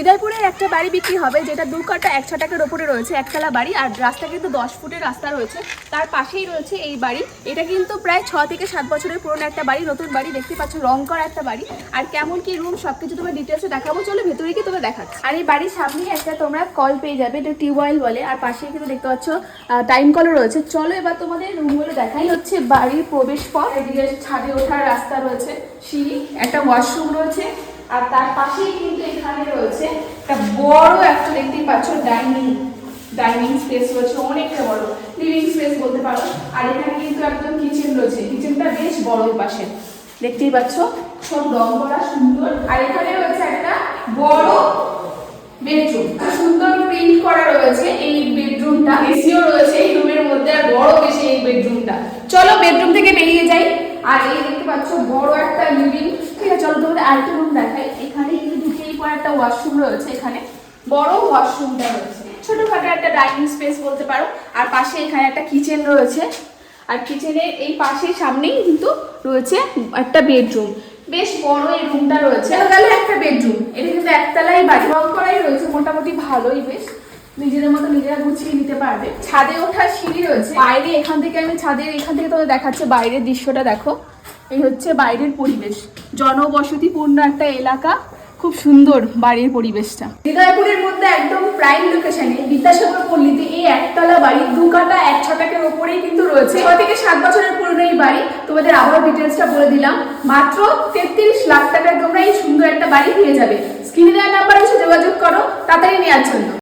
হৃদয়পুরের একটা বাড়ি বিক্রি হবে যেটা 2 কাঠা 1 ছটাকের ওপরে রয়েছে, একতলা বাড়ি। আর রাস্তা কিন্তু 10 ফুটের রাস্তা রয়েছে, তার পাশেই রয়েছে এই বাড়ি। এটা কিন্তু প্রায় 6 থেকে 7 বছরের পুরনো একটা বাড়ি, নতুন বাড়ি, দেখতে পাচ্ছ রং করা একটা বাড়ি। আর কেমন কি রুম সবকিছু তোমার ডিটেলসে দেখাবো, চলো ভেতরে কি তোমরা দেখাচ্ছি। আর এই বাড়ির সামনেই একটা তোমরা কল পেয়ে যাবে, এটা টিউবওয়েল বলে। আর পাশেই কিন্তু দেখতে পাচ্ছ টাইম কলও রয়েছে। চলো এবার তোমাদের রুমগুলো দেখাই। হচ্ছে বাড়ির প্রবেশ পথ, এদিকে ছাদে ওঠার রাস্তা রয়েছে, সিঁড়ি, একটা ওয়াশরুম রয়েছে। আর তার পাশেই কিন্তু এখানে রয়েছে একটা বড় একটা, দেখতেই পাচ্ছ, ডাইনিং স্পেস রয়েছে, অনেকটা বড় লিভিং স্পেস বলতে পারো। আর এখানে কিন্তু একদম কিচেন রয়েছে, কিচেনটা বেশ বড়, পাশে দেখতেই পাচ্ছ, সব রং করা সুন্দর। আর এখানে রয়েছে একটা বড় বেডরুম, সুন্দর প্রিন্ট করা রয়েছে এই বেডরুমটা, এসিও রয়েছে এই রুমের মধ্যে, আর বড় বেশি এই বেডরুমটা। চলো বেডরুম থেকে বেরিয়ে যাই। আর এই দেখতে পাচ্ছ বড় একটা লিভিং। ঠিক আছে, চলো তোমাদের আরেকটা রুম দেখাই। এখানে কিন্তু ঢুকেই পর একটা ওয়াশরুম রয়েছে, এখানে বড় ওয়াশরুমটা রয়েছে, ছোটখাটো একটা ডাইনিং স্পেস বলতে পারো। আর পাশে এখানে একটা কিচেন রয়েছে, আর কিচেনের এই পাশে সামনেই কিন্তু রয়েছে একটা বেডরুম, বেশ বড় এই রুমটা রয়েছে। গেলে একটা বেডরুম, এটা কিন্তু একতলাই বাড়ি, রং করাই রয়েছে, মোটামুটি ভালোই, বেশ নিজেদের মতো নিজেরা গুছিয়ে নিতে পারবে। ছাদে ওঠার সিঁড়ি রয়েছে বাইরে, এখান থেকে আমি ছাদের এখান থেকে তোমাদের দেখাচ্ছে বাইরের দৃশ্যটা, দেখো এই হচ্ছে বাইরের পরিবেশ, জনবসতিপূর্ণ একটা এলাকা, খুব সুন্দর বাড়ির পরিবেশটা। হৃদয়পুরের মধ্যে একদম প্রাইম লোকেশনে বিদ্যাসাগর পল্লীতে এই একতলা বাড়ি 2 কাঠা 1 ছটাকের ওপরেই কিন্তু রয়েছে। 6 থেকে 7 বছরের পুরনো এই বাড়ি। তোমাদের আবারও ডিটেলসটা বলে দিলাম, মাত্র 33 লাখ টাকায় তোমরা এই সুন্দর একটা বাড়ি পেয়ে যাবে। স্ক্রিনে দেওয়া নাম্বারে এসে যোগাযোগ করো তাড়াতাড়ি নেওয়ার জন্য।